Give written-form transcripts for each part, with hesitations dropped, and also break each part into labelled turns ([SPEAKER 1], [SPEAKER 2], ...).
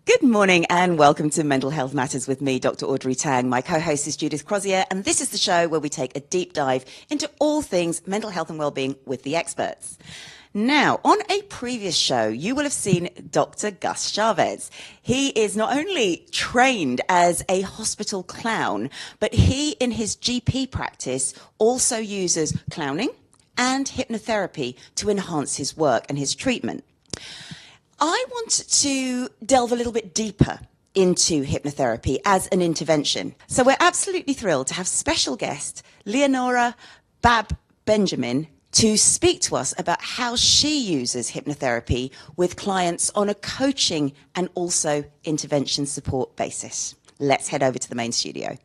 [SPEAKER 1] Good morning and welcome to Mental Health Matters with me, Dr. Audrey Tang. My co-host is Judith Crosier, and this is the show where we take a deep dive into all things mental health and wellbeing with the experts. Now, on a previous show, you will have seen Dr. Gus Chavez. He is not only trained as a hospital clown, but he, in his GP practice, also uses clowning and hypnotherapy to enhance his work and his treatment. I want to delve a little bit deeper into hypnotherapy as an intervention. So we're absolutely thrilled to have special guest Leanora Babb-Benjamin to speak to us about how she uses hypnotherapy with clients on a coaching and also intervention support basis. Let's head over to the main studio.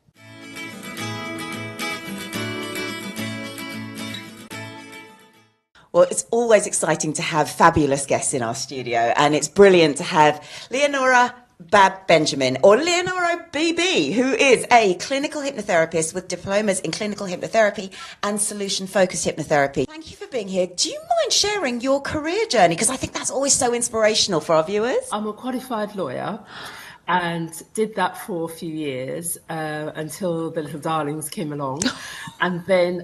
[SPEAKER 1] Well, it's always exciting to have fabulous guests in our studio, and it's brilliant to have Leanora Babb-Benjamin, or Leanora BB, who is a clinical hypnotherapist with diplomas in clinical hypnotherapy and solution-focused hypnotherapy. Thank you for being here. Do you mind sharing your career journey? Because I think that's always so inspirational for our viewers.
[SPEAKER 2] I'm a qualified lawyer and did that for a few years until the little darlings came along, and then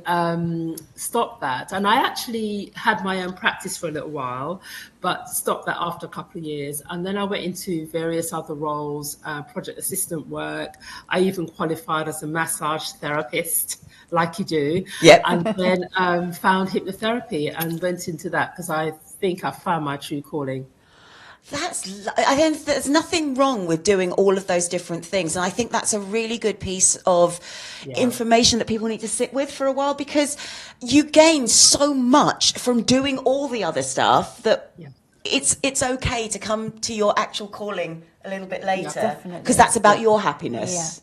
[SPEAKER 2] stopped that. And I actually had my own practice for a little while, but stopped that after a couple of years. And then I went into various other roles, project assistant work. I even qualified as a massage therapist, like you do.
[SPEAKER 1] Yep.
[SPEAKER 2] And then found hypnotherapy and went into that because I think I found my true calling.
[SPEAKER 1] I think there's nothing wrong with doing all of those different things. And I think that's a really good piece of information that people need to sit with for a while, because you gain so much from doing all the other stuff that it's okay to come to your actual calling a little bit later, because that's about your happiness.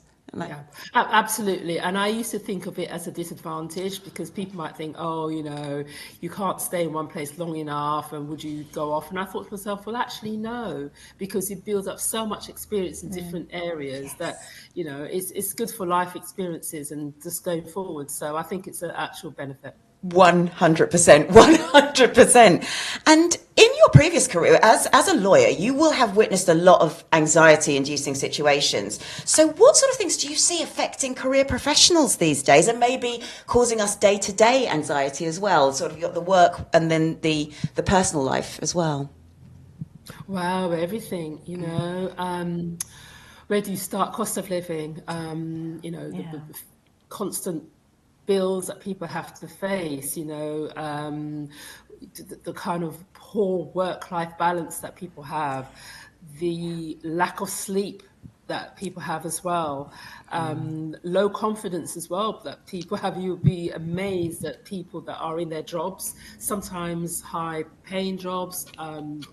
[SPEAKER 2] Absolutely. And I used to think of it as a disadvantage, because people might think, oh, you know, you can't stay in one place long enough, and would you go off? And I thought to myself, well, actually, no, because it builds up so much experience in different areas that, you know, it's good for life experiences and just going forward. So I think it's an actual benefit.
[SPEAKER 1] 100%. And in your previous career as a lawyer, you will have witnessed a lot of anxiety-inducing situations. So what sort of things do you see affecting career professionals these days, and maybe causing us day-to-day anxiety as well? Sort of you've got the work and then the personal life as well.
[SPEAKER 2] Wow, everything, you know. Where do you start? Cost of living, you know, the constant bills that people have to face, you know, the kind of poor work-life balance that people have, the lack of sleep that people have as well, low confidence as well that people have. You'll be amazed at people that are in their jobs, sometimes high-paying jobs,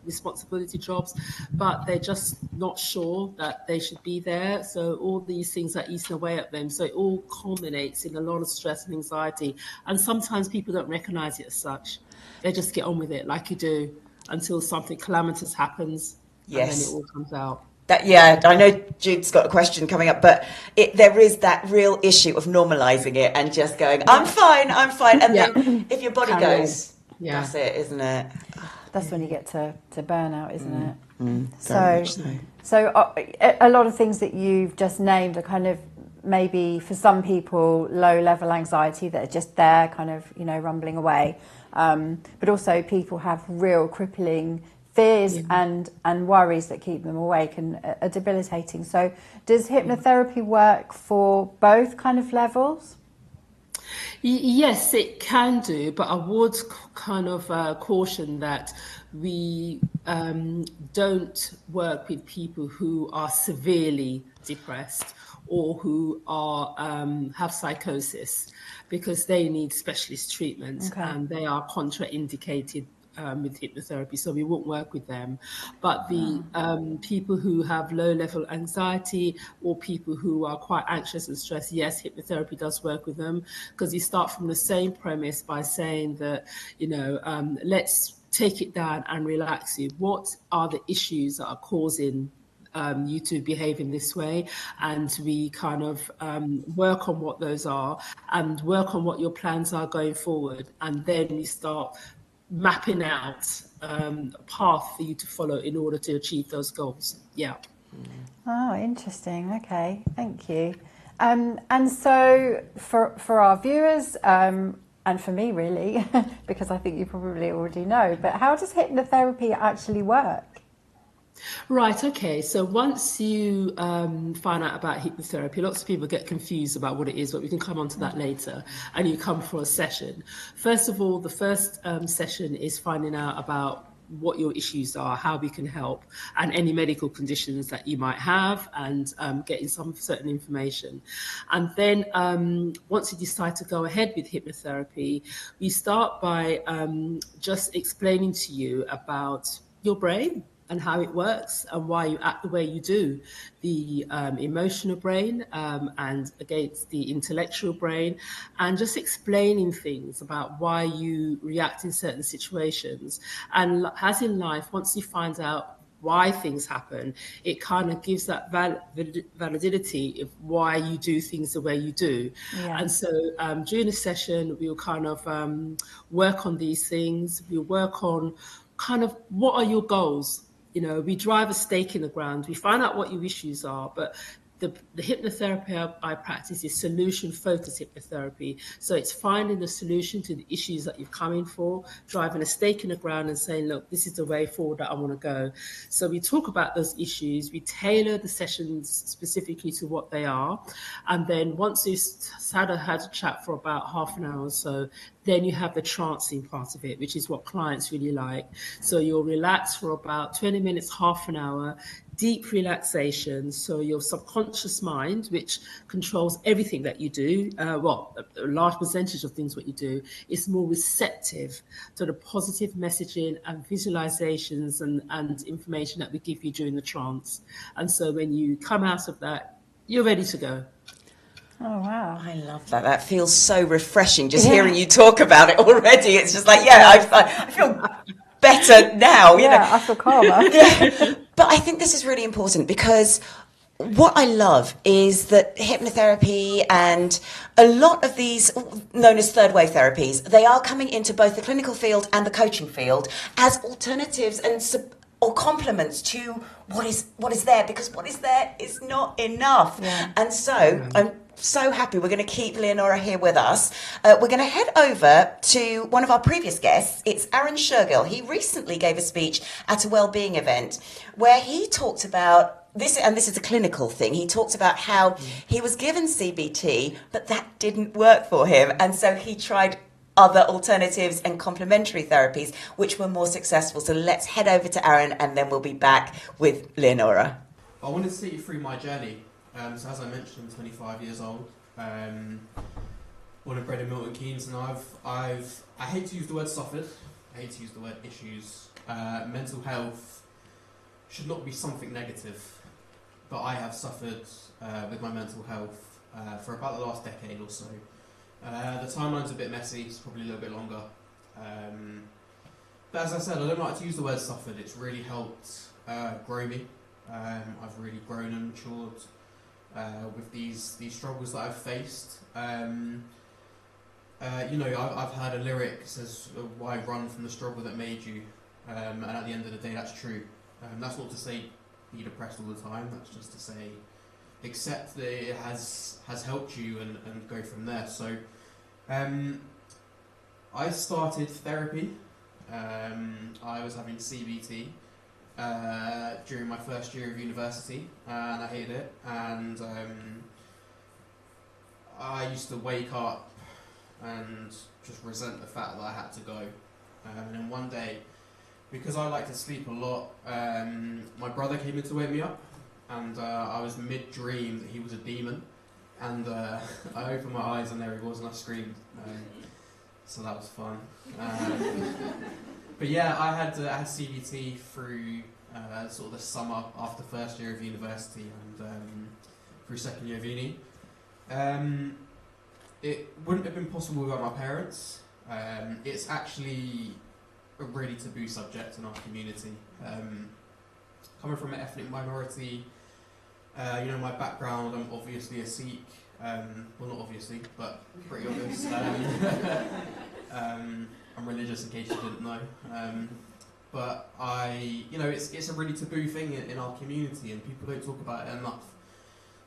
[SPEAKER 2] responsibility jobs, but they're just not sure that they should be there. So all these things are eating away at them. So it all culminates in a lot of stress and anxiety. And sometimes people don't recognize it as such. They just get on with it like you do until something calamitous happens, and then it all comes out.
[SPEAKER 1] I know Jude's got a question coming up, but there is that real issue of normalising it and just going, I'm fine. And then if your body goes, that's it, isn't it?
[SPEAKER 3] That's when you get to burnout, isn't it?
[SPEAKER 1] So
[SPEAKER 3] a lot of things that you've just named are kind of maybe for some people low-level anxiety that are just there kind of, you know, rumbling away. But also people have real crippling fears and worries that keep them awake and are debilitating. So does hypnotherapy work for both kind of levels?
[SPEAKER 2] Yes, it can do, but I would kind of caution that we don't work with people who are severely depressed or who are have psychosis, because they need specialist treatment and they are contraindicated with hypnotherapy, so we won't work with them. But the people who have low-level anxiety or people who are quite anxious and stressed, yes, hypnotherapy does work with them, because you start from the same premise by saying that, you know, let's take it down and relax you. What are the issues that are causing you to behave in this way? And we kind of work on what those are and work on what your plans are going forward. And then we start mapping out a path for you to follow in order to achieve those goals.
[SPEAKER 3] Oh, interesting. Okay, thank you. And so for our viewers, and for me really, because I think you probably already know, but how does hypnotherapy actually work?
[SPEAKER 2] Right, okay. So once you find out about hypnotherapy, lots of people get confused about what it is, but we can come on to that later. And you come for a session. First of all, the first session is finding out about what your issues are, how we can help, and any medical conditions that you might have, and getting some certain information. And then once you decide to go ahead with hypnotherapy, we start by just explaining to you about your brain and how it works and why you act the way you do, the emotional brain and against the intellectual brain, and just explaining things about why you react in certain situations. And as in life, once you find out why things happen, it kind of gives that validity of why you do things the way you do.
[SPEAKER 3] Yeah.
[SPEAKER 2] And so during the session, we'll kind of work on these things. We'll work on kind of what are your goals. You know, we drive a stake in the ground. We find out what your issues are, but the hypnotherapy I practice is solution-focused hypnotherapy. So it's finding the solution to the issues that you've come in for, driving a stake in the ground and saying, look, this is the way forward that I want to go. So we talk about those issues. We tailor the sessions specifically to what they are. And then once you've had a chat for about half an hour or so, then you have the trancing part of it, which is what clients really like. So you'll relax for about 20 minutes, half an hour, deep relaxation. So your subconscious mind, which controls everything that you do, a large percentage of things what you do, is more receptive to the positive messaging and visualizations and information that we give you during the trance. And so when you come out of that, you're ready to go.
[SPEAKER 3] Oh, wow.
[SPEAKER 1] I love that. That feels so refreshing. Just hearing you talk about it already, it's just like, I feel better now. You know?
[SPEAKER 3] I feel calmer.
[SPEAKER 1] Yeah. But I think this is really important because what I love is that hypnotherapy and a lot of these known as third wave therapies, they are coming into both the clinical field and the coaching field as alternatives and or complements to what is there, because what is there is not enough.
[SPEAKER 3] Yeah.
[SPEAKER 1] And so I'm so happy we're going to keep Leanora here with us. We're going to head over to one of our previous guests. It's Arun Shergill. He recently gave a speech at a Wellbeing event where he talked about this, and this is a clinical thing. He talked about how he was given CBT, but that didn't work for him. And so he tried other alternatives and complementary therapies, which were more successful. So let's head over to Arun, and then we'll be back with Leanora.
[SPEAKER 4] I wanted to take you through my journey. So as I mentioned, I'm 25 years old. Born and bred in Milton Keynes, and I hate to use the word suffered. I hate to use the word issues. Mental health should not be something negative, but I have suffered with my mental health for about the last decade or so. The timeline's a bit messy, it's probably a little bit longer. But as I said, I don't like to use the word suffered. It's really helped grow me. I've really grown and matured with these struggles that I've faced. I've heard a lyric that says, why run from the struggle that made you? And at the end of the day, that's true. That's not to say be depressed all the time, that's just to say accept that it has helped you and go from there. So I started therapy. I was having CBT during my first year of university, and I hated it. And I used to wake up and just resent the fact that I had to go. And then one day, because I like to sleep a lot, my brother came in to wake me up, and I was mid-dream that he was a demon, and I opened my eyes and there he was, and I screamed. So that was fun. But yeah, I had CBT through sort of the summer after first year of university and through second year of uni. It wouldn't have been possible without my parents. It's actually a really taboo subject in our community. Coming from an ethnic minority, my background, I'm obviously a Sikh. Well, not obviously, but pretty obvious. I'm religious, in case you didn't know. but it's a really taboo thing in our community, and people don't talk about it enough.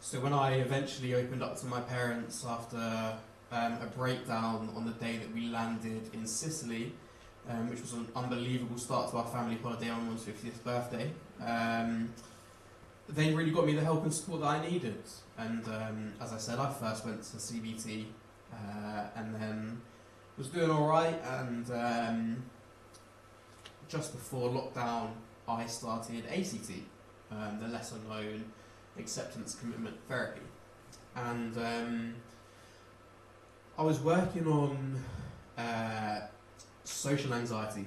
[SPEAKER 4] So when I eventually opened up to my parents after a breakdown on the day that we landed in Sicily, which was an unbelievable start to our family holiday on my 50th birthday, they really got me the help and support that I needed. And as I said, I first went to CBT and then was doing all right, and just before lockdown I started ACT, the lesser known acceptance commitment therapy, and I was working on social anxiety.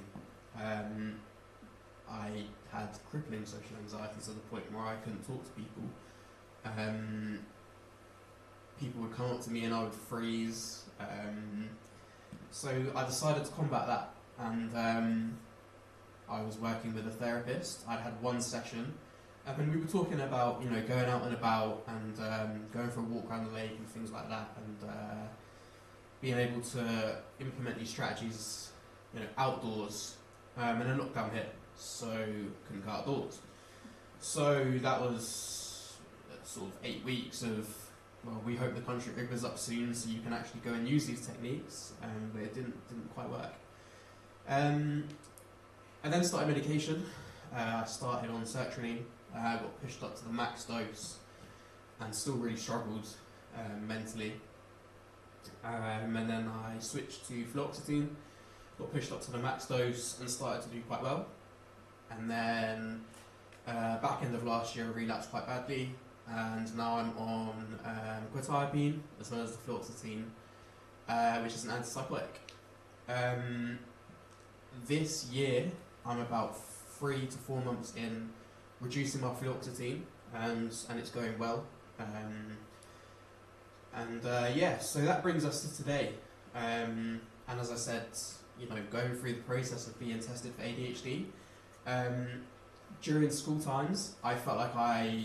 [SPEAKER 4] I had crippling social anxiety to the point where I couldn't talk to people. People would come up to me and I would freeze. So I decided to combat that, and I was working with a therapist. I'd had one session, and we were talking about going out and about, and going for a walk around the lake and things like that, and being able to implement these strategies outdoors. And then lockdown hit, so couldn't go outdoors. So that was sort of 8 weeks of, well, we hope the country opens up soon so you can actually go and use these techniques, but it didn't quite work. And then started medication. I started on sertraline, got pushed up to the max dose, and still really struggled mentally. And then I switched to fluoxetine, got pushed up to the max dose, and started to do quite well. And then back end of last year I relapsed quite badly, and now I'm on quetiapine as well as the fluoxetine, which is an antipsychotic. This year I'm about 3 to 4 months in reducing my fluoxetine, and it's going well. So that brings us to today. And as I said, going through the process of being tested for ADHD. During school times, I felt like I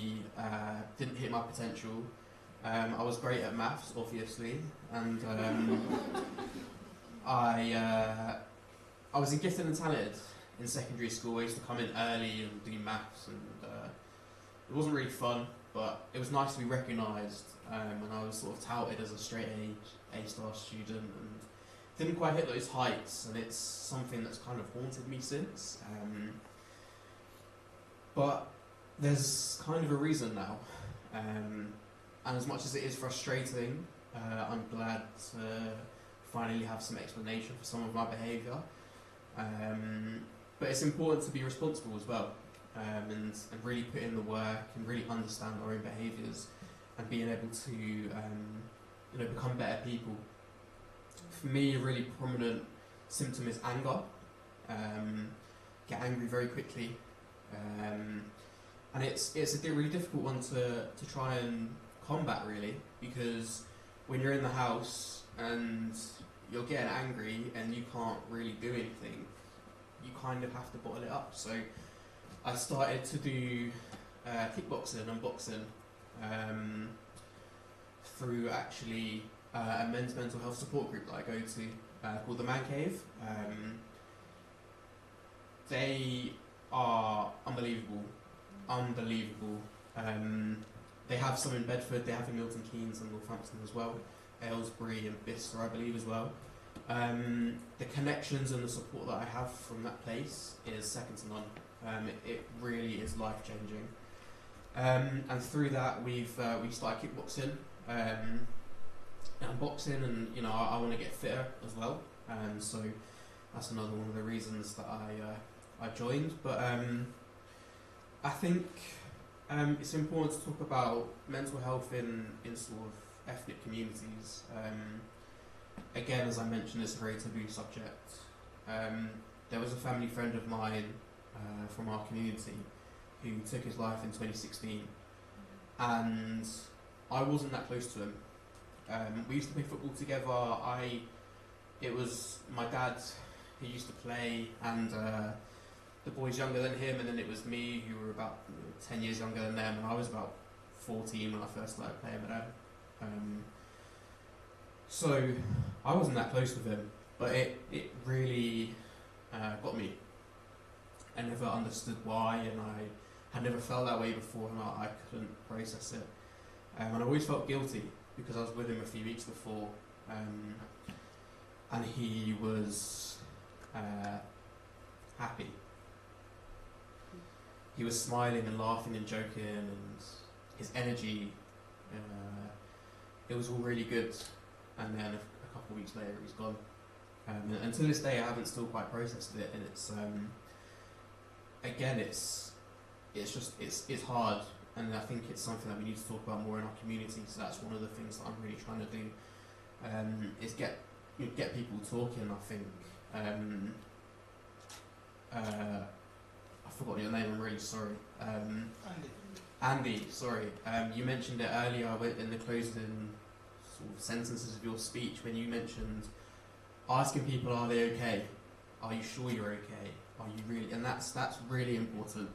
[SPEAKER 4] didn't hit my potential. I was great at maths, obviously, and I was gifted and talented in secondary school. I used to come in early and do maths, and it wasn't really fun, but it was nice to be recognised, and I was sort of touted as a straight A-star student, and didn't quite hit those heights, and it's something that's kind of haunted me since. But there's kind of a reason now, and as much as it is frustrating, I'm glad to finally have some explanation for some of my behaviour. But it's important to be responsible as well, and really put in the work and really understand our own behaviours, and being able to become better people. For me, a really prominent symptom is anger. Get angry very quickly, and it's a really difficult one to try and combat, really, because when you're in the house and you're getting angry and you can't really do anything, you kind of have to bottle it up. So I started to do kickboxing and boxing through actually a men's mental health support group that I go to called the Man Cave. They are unbelievable. They have some in Bedford, they have in Milton Keynes and Northampton as well, Aylesbury and Bicester, I believe, as well. The connections and the support that I have from that place is second to none. It really is life-changing. And through that, we've started kickboxing and boxing, and I want to get fitter as well. So that's another one of the reasons that I joined. But I think it's important to talk about mental health in sort of ethnic communities. Again, as I mentioned, it's a very taboo subject. There was a family friend of mine from our community who took his life in 2016, and I wasn't that close to him. We used to play football together. It was my dad who used to play, and the boys younger than him, and then it was me, who were about 10 years younger than them, and I was about 14 when I first started playing with them. So I wasn't that close with him, but it really got me. I never understood why, and I had never felt that way before, and I couldn't process it. And I always felt guilty because I was with him a few weeks before, and he was happy. He was smiling and laughing and joking, and his energy, it was all really good. And then a couple of weeks later, he's gone. And to this day, I haven't still quite processed it, and it's again, it's hard, and I think it's something that we need to talk about more in our community. So that's one of the things that I'm really trying to do, is get people talking. I think I forgot your name. I'm really sorry. Andy, sorry. You mentioned it earlier in the closing sort of sentences of your speech when you mentioned asking people, are they okay? Are you sure you're okay? Are you really? And that's really important.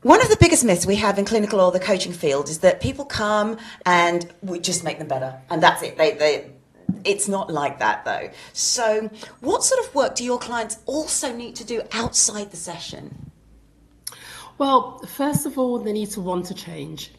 [SPEAKER 1] One of the biggest myths we have in clinical or the coaching field is that people come and we just make them better, and that's it. It's not like that, though. So what sort of work do your clients also need to do outside the session?
[SPEAKER 2] Well, first of all, they need to want to change.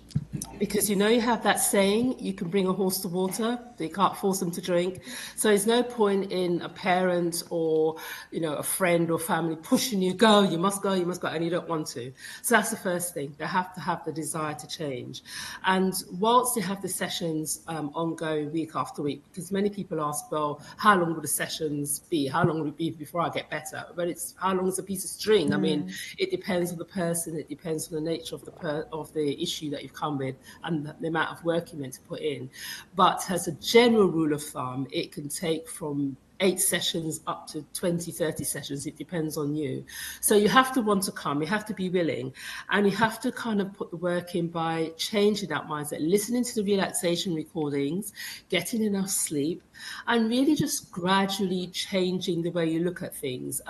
[SPEAKER 2] Because you have that saying, you can bring a horse to water, but you can't force them to drink. So there's no point in a parent or, a friend or family pushing you, you must go, and you don't want to. So that's the first thing. They have to have the desire to change. And whilst they have the sessions ongoing week after week, because many people ask, well, how long will the sessions be? How long will it be before I get better? But it's how long is a piece of string? I mean, it depends on the person. It depends on the nature of the issue that you've come with and the amount of work you're meant to put in. But as a general rule of thumb, it can take from 8 sessions up to 20, 30 sessions. It depends on you. So you have to want to come, you have to be willing, and you have to kind of put the work in by changing that mindset, listening to the relaxation recordings, getting enough sleep, and really just gradually changing the way you look at things.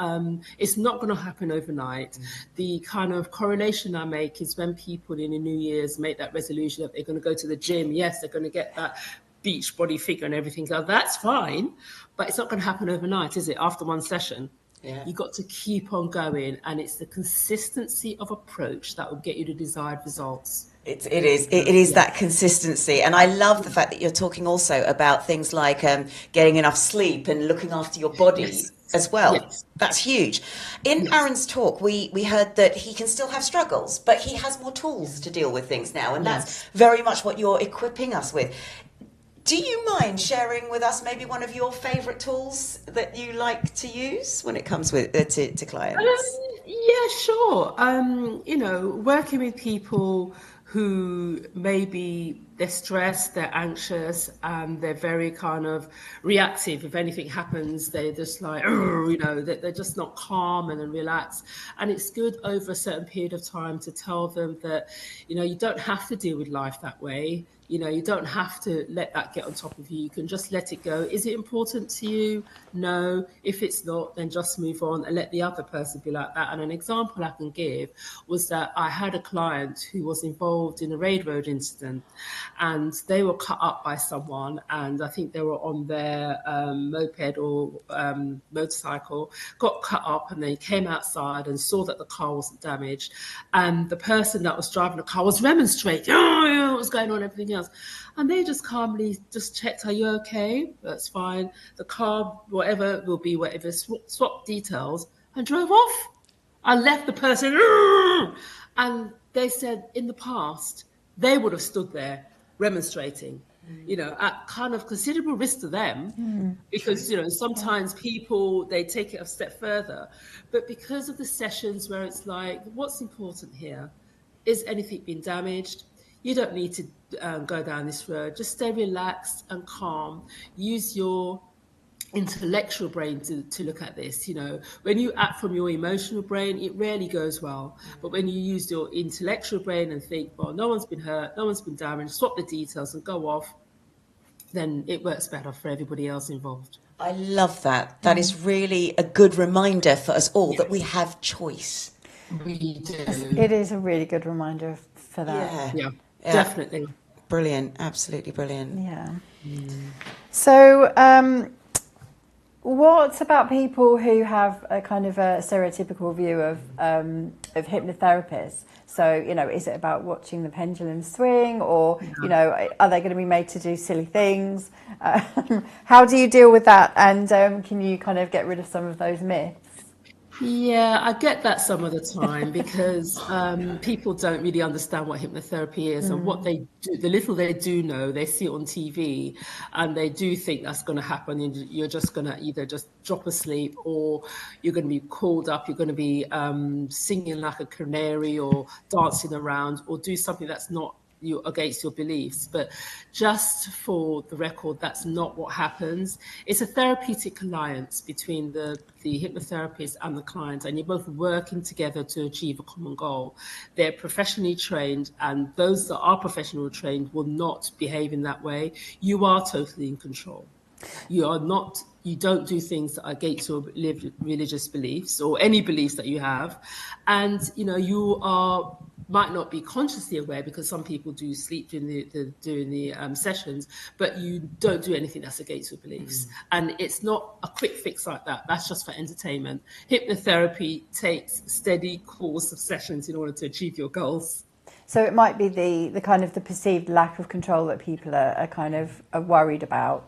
[SPEAKER 2] It's not going to happen overnight. The kind of correlation I make is when people in the New Year's make that resolution that they're going to go to the gym. Yes, they're going to get that beach body figure and everything. That's fine, but it's not going to happen overnight, is it? After one session. Yeah. You've got to keep on going, and it's the consistency of approach that will get you the desired results.
[SPEAKER 1] It is that consistency. And I love the fact that you're talking also about things like getting enough sleep and looking after your body as well. Yes. That's huge. In Arun's talk, we heard that he can still have struggles, but he has more tools to deal with things now. And that's very much what you're equipping us with. Do you mind sharing with us maybe one of your favourite tools that you like to use when it comes with to clients?
[SPEAKER 2] Yeah, sure. Working with people who maybe they're stressed, they're anxious, and they're very kind of reactive. If anything happens, they're just like, they're just not calm and relaxed. And it's good over a certain period of time to tell them that, you don't have to deal with life that way. You don't have to let that get on top of you. You can just let it go. Is it important to you? No. If it's not, then just move on and let the other person be like that. And an example I can give was that I had a client who was involved in a railroad incident, and they were cut up by someone, and I think they were on their moped or motorcycle, got cut up, and they came outside and saw that the car wasn't damaged. And the person that was driving the car was remonstrating, what was going on, everything else. And they just calmly just checked, are you okay? That's fine. The car, whatever will be, whatever, swap details, and drove off. I left the person, and they said in the past, they would have stood there remonstrating, at kind of considerable risk to them, because, sometimes people, they take it a step further. But because of the sessions where it's like, what's important here? Is anything been damaged? You don't need to go down this road. Just stay relaxed and calm. Use your intellectual brain to look at this. When you act from your emotional brain, it rarely goes well. But when you use your intellectual brain and think, well, no one's been hurt, no one's been damaged, swap the details and go off, then it works better for everybody else involved.
[SPEAKER 1] I love that. That is really a good reminder for us all that we have choice.
[SPEAKER 2] We do.
[SPEAKER 3] It is a really good reminder for that.
[SPEAKER 2] Yeah. Definitely.
[SPEAKER 1] brilliant. Absolutely brilliant.
[SPEAKER 3] Yeah. So, what about people who have a kind of a stereotypical view of hypnotherapists? So, you know, is it about watching the pendulum swing, or, you know, are they going to be made to do silly things? How do you deal with that? And can you kind of get rid of some of those myths?
[SPEAKER 2] Yeah, I get that some of the time because people don't really understand what hypnotherapy is and what they do. The little they do know, they see it on TV, and they do think that's going to happen. And you're just going to either just drop asleep, or you're going to be called up. You're going to be singing like a canary, or dancing around, or do something that's not you against your beliefs. But just for the record, that's not what happens. It's a therapeutic alliance between the hypnotherapist and the client, and you're both working together to achieve a common goal. They're professionally trained, and those that are professionally trained will not behave in that way. You are totally in control. You don't do things that are against your religious beliefs or any beliefs that you have. And, you know, you might not be consciously aware, because some people do sleep during the sessions, but you don't do anything that's against your beliefs. And it's not a quick fix like that. That's just for entertainment. Hypnotherapy takes steady course of sessions in order to achieve your goals.
[SPEAKER 3] So it might be the kind of the perceived lack of control that people are kind of worried about.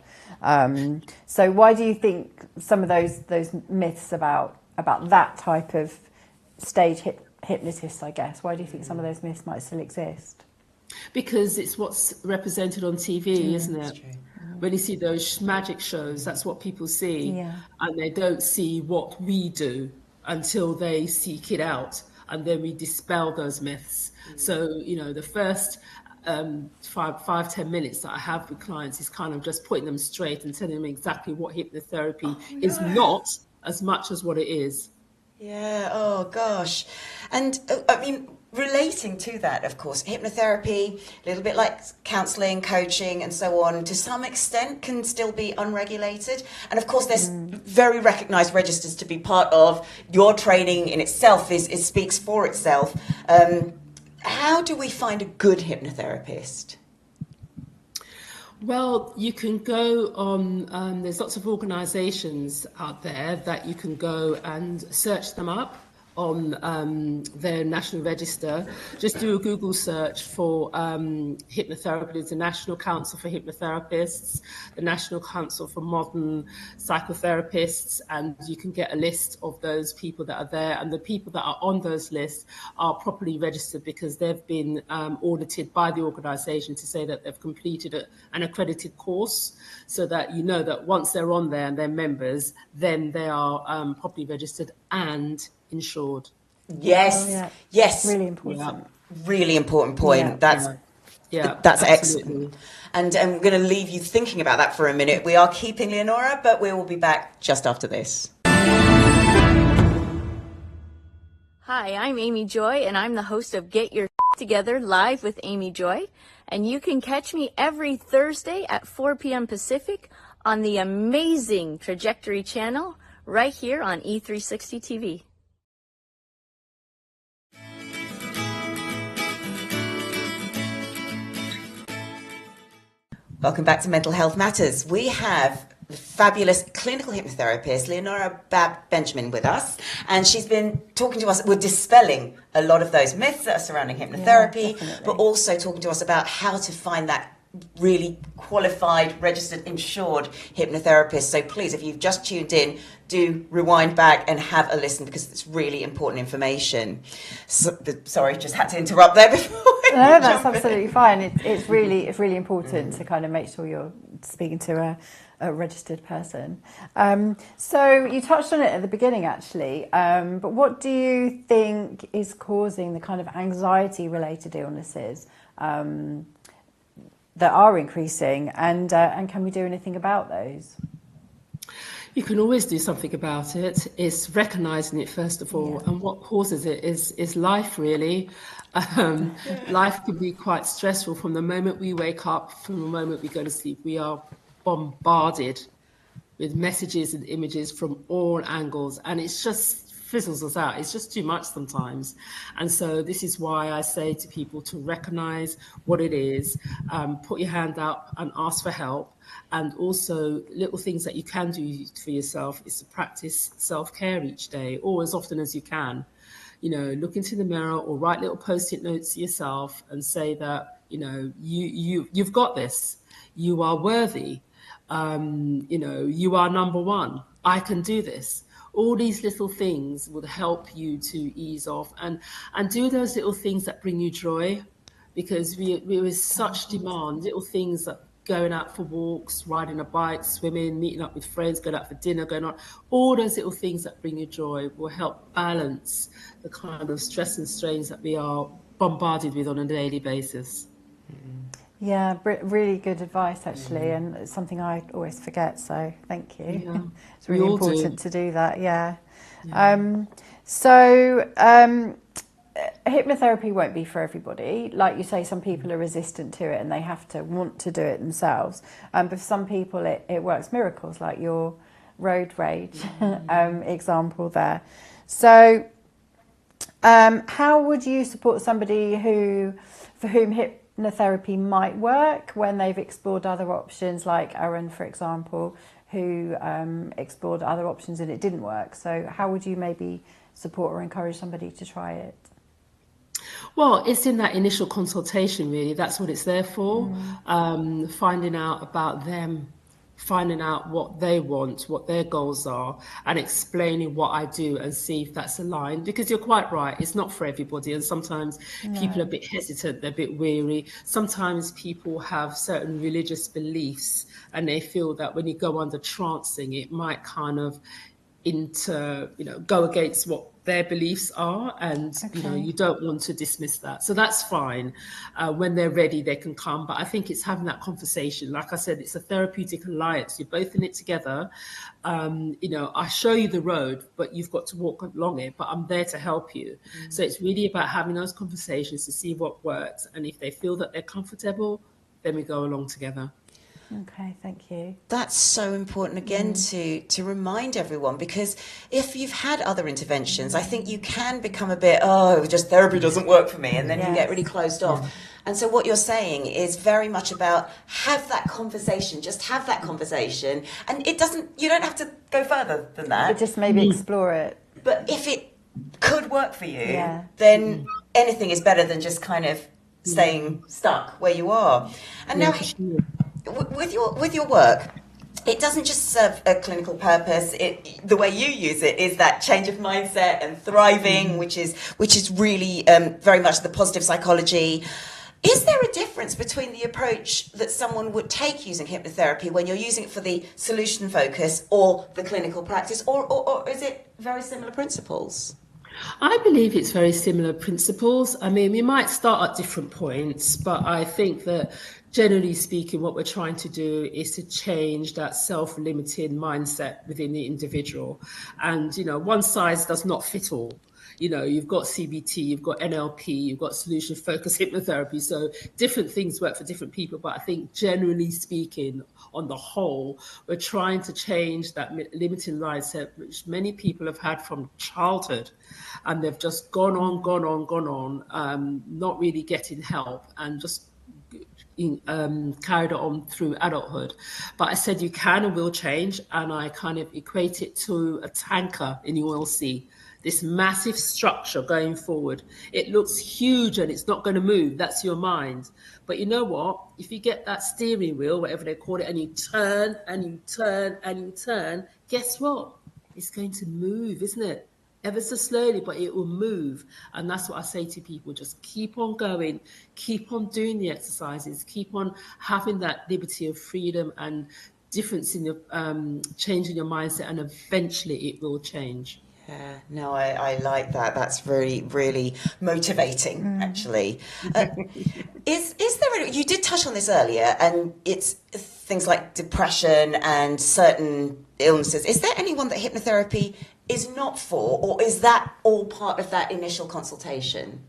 [SPEAKER 3] So why do you think some of those myths about that type of stage hypnotist, I guess, why do you think some of those myths might still exist?
[SPEAKER 2] Because it's what's represented on TV, isn't it?
[SPEAKER 1] True.
[SPEAKER 2] When you see those magic shows, that's what people see.
[SPEAKER 3] Yeah.
[SPEAKER 2] And they don't see what we do until they seek it out. And then we dispel those myths. So, you know, the first 5-10 minutes that I have with clients is kind of just putting them straight and telling them exactly what hypnotherapy is not, as much as what it is.
[SPEAKER 1] Yeah, oh gosh. And I mean, relating to that, of course, hypnotherapy, a little bit like counselling, coaching and so on, to some extent can still be unregulated. And of course, there's very recognised registers to be part of. Your training in itself is speaks for itself. How do we find a good hypnotherapist?
[SPEAKER 2] Well, you can go on, there's lots of organisations out there that you can go and search them up on their national register. Just do a Google search for hypnotherapy. There's the National Council for Hypnotherapists, the National Council for Modern Psychotherapists, and you can get a list of those people that are there. And the people that are on those lists are properly registered because they've been audited by the organisation to say that they've completed an accredited course, so that you know that once they're on there and they're members, then they are properly registered and insured.
[SPEAKER 1] Yes, yes.
[SPEAKER 3] Really important.
[SPEAKER 1] Yeah. Really important point. That's
[SPEAKER 2] absolutely.
[SPEAKER 1] Excellent. And we're going to leave you thinking about that for a minute. We are keeping Leanora, but we will be back just after this.
[SPEAKER 5] Hi, I'm Amy Joy, and I'm the host of Get Your Together Live with Amy Joy. And you can catch me every Thursday at 4 p.m. Pacific on the amazing Trajectory channel right here on E360 TV.
[SPEAKER 1] Welcome back to Mental Health Matters. We have the fabulous clinical hypnotherapist Leanora Babb-Benjamin with us, and she's been talking to us. We're dispelling a lot of those myths that are surrounding hypnotherapy, but also talking to us about how to find that really qualified, registered, insured hypnotherapist. So please, if you've just tuned in, do rewind back and have a listen, because it's really important information. So, sorry, just had to interrupt there before.
[SPEAKER 3] No, that's absolutely fine. It's really important to kind of make sure you're speaking to a registered person. So you touched on it at the beginning, actually. But what do you think is causing the kind of anxiety-related illnesses that are increasing, and can we do anything about those?
[SPEAKER 2] You can always do something about it. It's recognising it first of all, and what causes it is life, really. Life can be quite stressful. From the moment we wake up, from the moment we go to sleep, we are bombarded with messages and images from all angles, and it's just fizzles us out. It's just too much sometimes. And so this is why I say to people to recognize what it is, put your hand out and ask for help. And also little things that you can do for yourself is to practice self-care each day, or as often as you can. You know, look into the mirror or write little post-it notes to yourself and say that, you know, you've got this. You are worthy. You know, you are number one. I can do this. All these little things would help you to ease off and do those little things that bring you joy, because we with such demand, little things that going out for walks, riding a bike, swimming, meeting up with friends, going out for dinner, going on, all those little things that bring you joy will help balance the kind of stress and strains that we are bombarded with on a daily basis.
[SPEAKER 3] Yeah, really good advice actually, and it's something I always forget, so thank you.
[SPEAKER 2] Yeah.
[SPEAKER 3] It's really
[SPEAKER 2] We all
[SPEAKER 3] important to do that, yeah.
[SPEAKER 2] Yeah.
[SPEAKER 3] Hypnotherapy won't be for everybody. Like you say, some people are resistant to it and they have to want to do it themselves. But for some people it works miracles, like your road rage example there. So how would you support somebody for whom hypnotherapy might work when they've explored other options, like Arun, for example, who explored other options and it didn't work? So how would you maybe support or encourage somebody to try it?
[SPEAKER 2] Well, it's in that initial consultation, really. That's what it's there for. Finding out about them, finding out what they want, what their goals are, and explaining what I do and see if that's aligned. Because you're quite right, it's not for everybody. And sometimes people are a bit hesitant, they're a bit weary. Sometimes people have certain religious beliefs and they feel that when you go under trancing, it might kind of go against what their beliefs are, and you don't want to dismiss that. So that's fine. When they're ready, they can come. But I think it's having that conversation. Like I said, it's a therapeutic alliance. You're both in it together. I show you the road, but you've got to walk along it. But I'm there to help you. So it's really about having those conversations to see what works. And if they feel that they're comfortable, then we go along together.
[SPEAKER 3] Okay, thank you.
[SPEAKER 1] That's so important again to remind everyone, because if you've had other interventions, I think you can become a bit, just therapy doesn't work for me, and then you get really closed off. And so what you're saying is very much about have that conversation, just have that conversation, and you don't have to go further than that.
[SPEAKER 3] But just maybe explore it.
[SPEAKER 1] But if it could work for you, then anything is better than just kind of staying stuck where you are. And now, with your work, it doesn't just serve a clinical purpose. The way you use it is that change of mindset and thriving, which is really very much the positive psychology. Is there a difference between the approach that someone would take using hypnotherapy when you're using it for the solution focus or the clinical practice, or is it very similar principles?
[SPEAKER 2] I believe it's very similar principles. I mean, we might start at different points, but I think that generally speaking, what we're trying to do is to change that self-limiting mindset within the individual. And, one size does not fit all. You've got CBT, you've got NLP, you've got solution-focused hypnotherapy. So different things work for different people. But I think generally speaking, on the whole, we're trying to change that limiting mindset, which many people have had from childhood. And they've just gone on, not really getting help and just carried on through adulthood. But I said you can and will change, and I kind of equate it to a tanker in the oil sea. This massive structure going forward. It looks huge and it's not going to move. That's your mind. But you know what? If you get that steering wheel, whatever they call it, and you turn and you turn and you turn, guess what? It's going to move, isn't it? Ever so slowly, but it will move. And that's what I say to people. Just keep on going, keep on doing the exercises, keep on having that liberty of freedom and difference in your changing your mindset, and eventually it will change.
[SPEAKER 1] Yeah, no, I like that. That's really, really motivating, actually. Is there, you did touch on this earlier, and it's things like depression and certain illnesses. Is there anyone that hypnotherapy is not for, or is that all part of that initial consultation?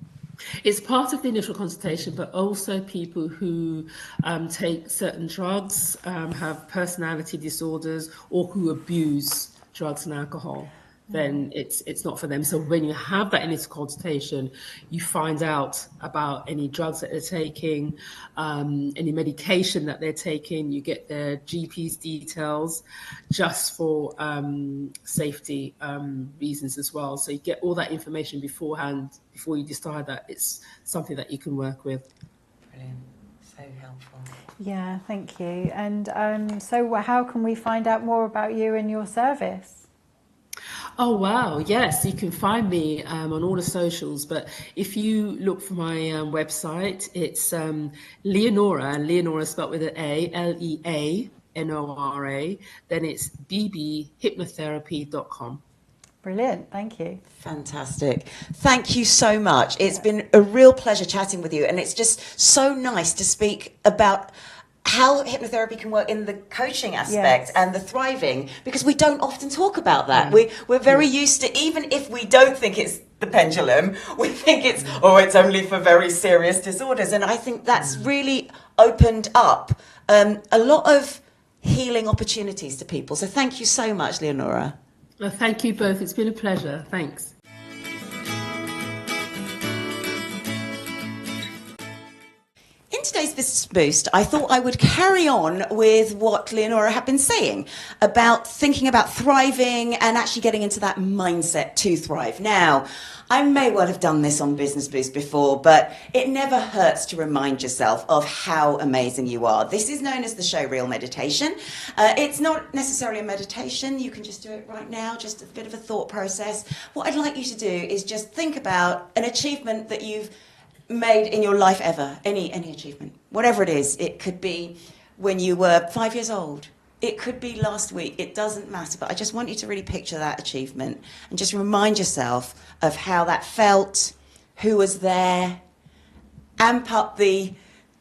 [SPEAKER 2] It's part of the initial consultation, but also people who take certain drugs, have personality disorders, or who abuse drugs and alcohol. then it's not for them. So when you have that initial consultation, you find out about any drugs that they're taking, any medication that they're taking. You get their GP's details, just for safety reasons as well. So you get all that information beforehand before you decide that it's something that you can work with.
[SPEAKER 1] Brilliant. So helpful.
[SPEAKER 3] Yeah, thank you. And so how can we find out more about you and your service?
[SPEAKER 2] Oh, wow. Yes, you can find me on all the socials. But if you look for my website, it's Leanora, and Leanora spelled with an A, Leanora, then it's bbhypnotherapy.com.
[SPEAKER 3] Brilliant. Thank you.
[SPEAKER 1] Fantastic. Thank you so much. It's been a real pleasure chatting with you. And it's just so nice to speak about how hypnotherapy can work in the coaching aspect and the thriving, because we don't often talk about that. We're very used to, even if we don't think it's the pendulum, we think it's only for very serious disorders. And I think that's really opened up a lot of healing opportunities to people. So thank you so much, Leanora.
[SPEAKER 2] Well, thank you both. It's been a pleasure. Thanks.
[SPEAKER 1] In today's Business Boost, I thought I would carry on with what Leanora had been saying about thinking about thriving and actually getting into that mindset to thrive. Now, I may well have done this on Business Boost before, but it never hurts to remind yourself of how amazing you are. This is known as the show reel meditation. It's not necessarily a meditation. You can just do it right now, just a bit of a thought process. What I'd like you to do is just think about an achievement that you've made in your life ever, any achievement, whatever it is. It could be when you were 5 years old. It could be last week. It doesn't matter. But I just want you to really picture that achievement and just remind yourself of how that felt, who was there. Amp up the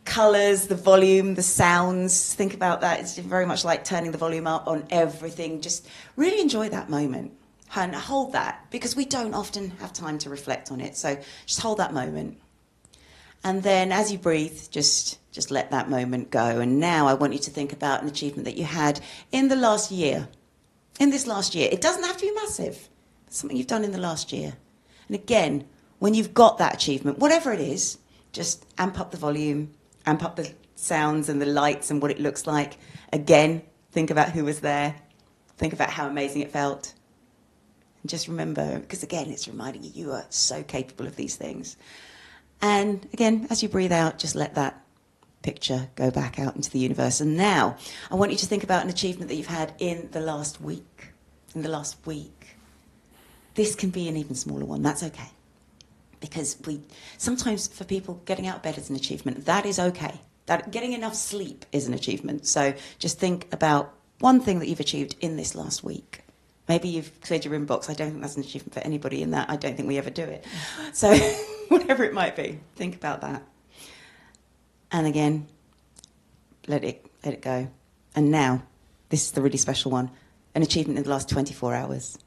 [SPEAKER 1] colours, the volume, the sounds. Think about that. It's very much like turning the volume up on everything. Just really enjoy that moment and hold that, because we don't often have time to reflect on it. So just hold that moment. And then as you breathe, just let that moment go. And now I want you to think about an achievement that you had in the last year. In this last year. It doesn't have to be massive. It's something you've done in the last year. And again, when you've got that achievement, whatever it is, just amp up the volume, amp up the sounds and the lights and what it looks like. Again, think about who was there. Think about how amazing it felt. And just remember, because again, it's reminding you, you are so capable of these things. And again, as you breathe out, just let that picture go back out into the universe. And now I want you to think about an achievement that you've had in the last week. In the last week. This can be an even smaller one. That's okay. Because sometimes for people, getting out of bed is an achievement. That is okay. That getting enough sleep is an achievement. So just think about one thing that you've achieved in this last week. Maybe you've cleared your inbox. I don't think that's an achievement for anybody in that. I don't think we ever do it. So whatever it might be, think about that. And again, let it go. And now, this is the really special one, an achievement in the last 24 hours.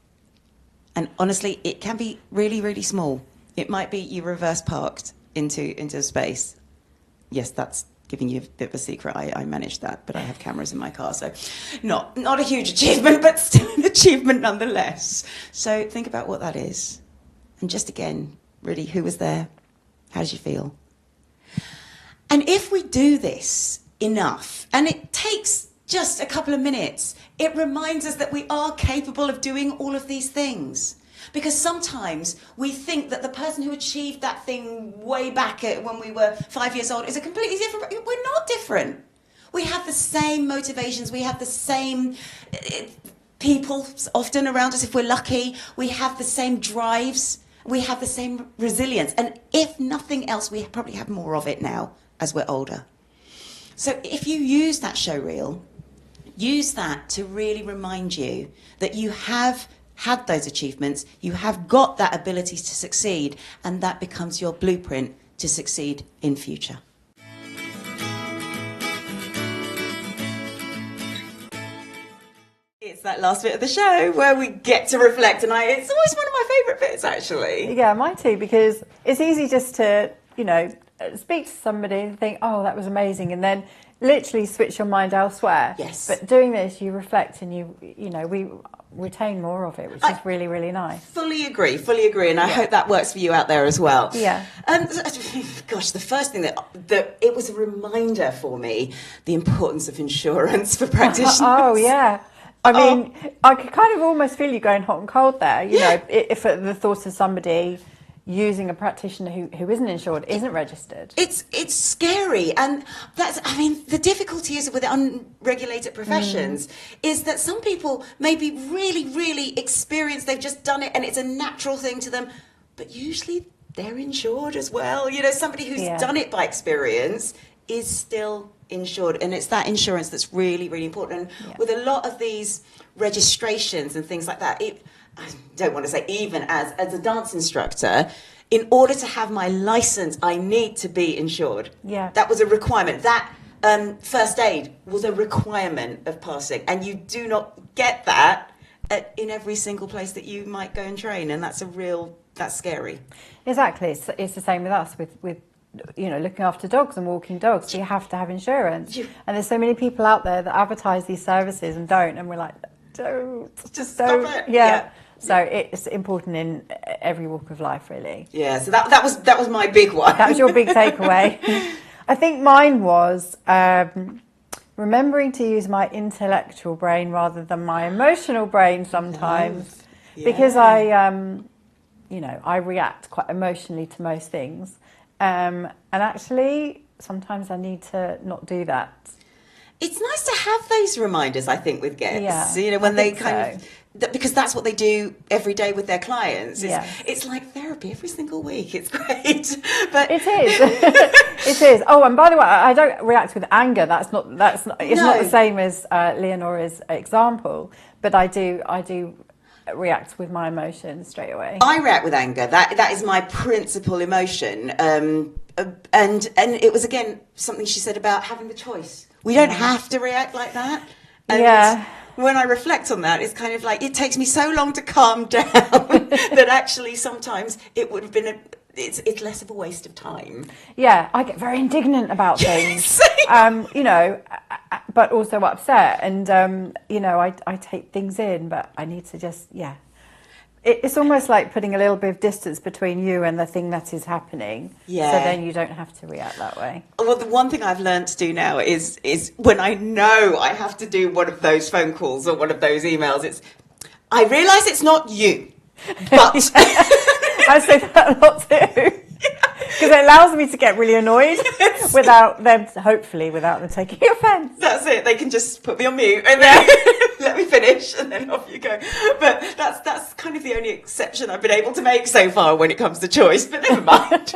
[SPEAKER 1] And honestly, it can be really, really small. It might be you reverse parked into space. Yes, that's giving you a bit of a secret. I managed that, but I have cameras in my car, so not a huge achievement, but still an achievement nonetheless. So think about what that is. And just again, really, who was there? How did you feel? And if we do this enough, and it takes just a couple of minutes, it reminds us that we are capable of doing all of these things. Because sometimes we think that the person who achieved that thing way back when we were 5 years old is a completely different... We're not different. We have the same motivations. We have the same people often around us, if we're lucky. We have the same drives. We have the same resilience. And if nothing else, we probably have more of it now as we're older. So if you use that show reel, use that to really remind you that you have had those achievements, you have got that ability to succeed, and that becomes your blueprint to succeed in future. It's that last bit of the show where we get to reflect, and it's always one of my favourite bits, actually.
[SPEAKER 3] Yeah, mine too, because it's easy just to, speak to somebody and think, oh, that was amazing, and then literally switch your mind elsewhere.
[SPEAKER 1] Yes.
[SPEAKER 3] But doing this, you reflect and we retain more of it, which is really, really nice.
[SPEAKER 1] Fully agree, and I hope that works for you out there as well.
[SPEAKER 3] Yeah.
[SPEAKER 1] Gosh, the first thing that it was a reminder for me, the importance of insurance for practitioners.
[SPEAKER 3] Oh, yeah. I mean, I could kind of almost feel you going hot and cold there, you know, if at the thought of somebody using a practitioner who isn't insured, isn't registered.
[SPEAKER 1] It's scary, and the difficulty is with unregulated professions is that some people may be really, really experienced, they've just done it and it's a natural thing to them, but usually they're insured as well. You know, somebody who's done it by experience is still insured, and it's that insurance that's really, really important. And with a lot of these registrations and things like that, I don't want to say even as a dance instructor, in order to have my license, I need to be insured.
[SPEAKER 3] Yeah.
[SPEAKER 1] That was a requirement. That first aid was a requirement of passing, and you do not get that in every single place that you might go and train, and that's scary.
[SPEAKER 3] Exactly. It's the same with us with looking after dogs and walking dogs. You have to have insurance. And there's so many people out there that advertise these services and don't, and we're like, don't.
[SPEAKER 1] Just stop it.
[SPEAKER 3] Yeah. So it's important in every walk of life, really.
[SPEAKER 1] Yeah, so that was my big one.
[SPEAKER 3] That was your big takeaway. I think mine was remembering to use my intellectual brain rather than my emotional brain sometimes. Because I react quite emotionally to most things. And actually, sometimes I need to not do that.
[SPEAKER 1] It's nice to have those reminders, I think, with guests.
[SPEAKER 3] Yeah,
[SPEAKER 1] when they because that's what they do every day with their clients. It's like therapy every single week. It's great, but
[SPEAKER 3] it is. It is. Oh, and by the way, I don't react with anger. It's not the same as Leanora's example, but I do react with my emotions straight away.
[SPEAKER 1] I react with anger. That is my principal emotion. And it was again something she said about having the choice. We don't have to react like that. And when I reflect on that, it's kind of like it takes me so long to calm down that actually sometimes it would have been it's less of a waste of time. Yeah,
[SPEAKER 3] I get very indignant about things. But also upset, and I take things in, but I need to just It's almost like putting a little bit of distance between you and the thing that is happening. Yeah. So then you don't have to react that way.
[SPEAKER 1] Well, the one thing I've learned to do now is when I know I have to do one of those phone calls or one of those emails, I realise it's not you, but
[SPEAKER 3] I say that a lot too. Because it allows me to get really annoyed without them taking offence.
[SPEAKER 1] That's it. They can just put me on mute and then let me finish, and then off you go. But that's kind of the only exception I've been able to make so far when it comes to choice. But never mind.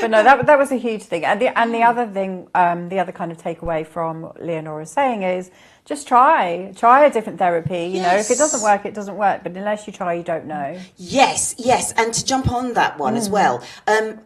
[SPEAKER 3] But no, that was a huge thing. And the other thing, the other kind of takeaway from Leanora's saying is, just try a different therapy. You know, if it doesn't work, it doesn't work. But unless you try, you don't know. Yes.
[SPEAKER 1] And to jump on that one as well,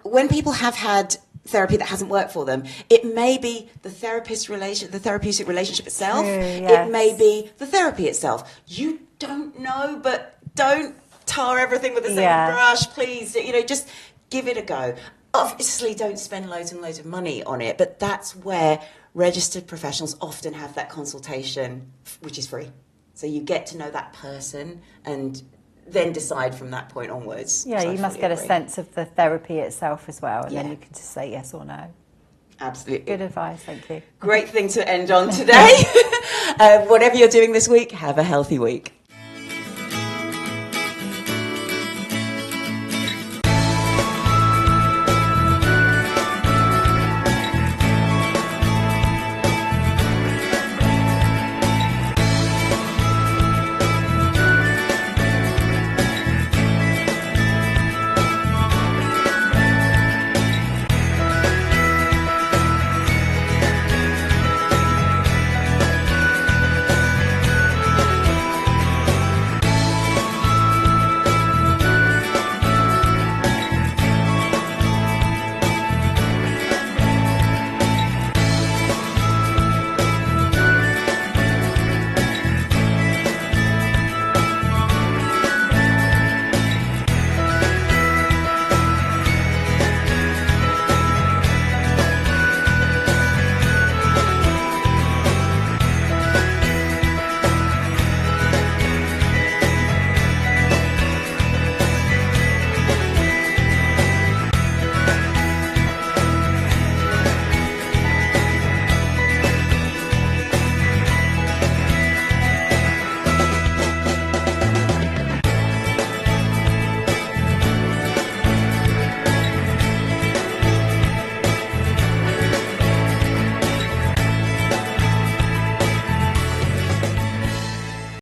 [SPEAKER 1] when people have had therapy that hasn't worked for them, it may be the therapeutic relationship itself. It may be the therapy itself. You don't know, but don't tar everything with the same brush, please. Just give it a go. Obviously, don't spend loads and loads of money on it, but that's where registered professionals often have that consultation, which is free. So you get to know that person and then decide from that point onwards.
[SPEAKER 3] Yeah, you must get a sense of the therapy itself as well, and then you can just say yes or no.
[SPEAKER 1] Absolutely.
[SPEAKER 3] Good advice, thank you.
[SPEAKER 1] Great thing to end on today. Whatever you're doing this week, have a healthy week.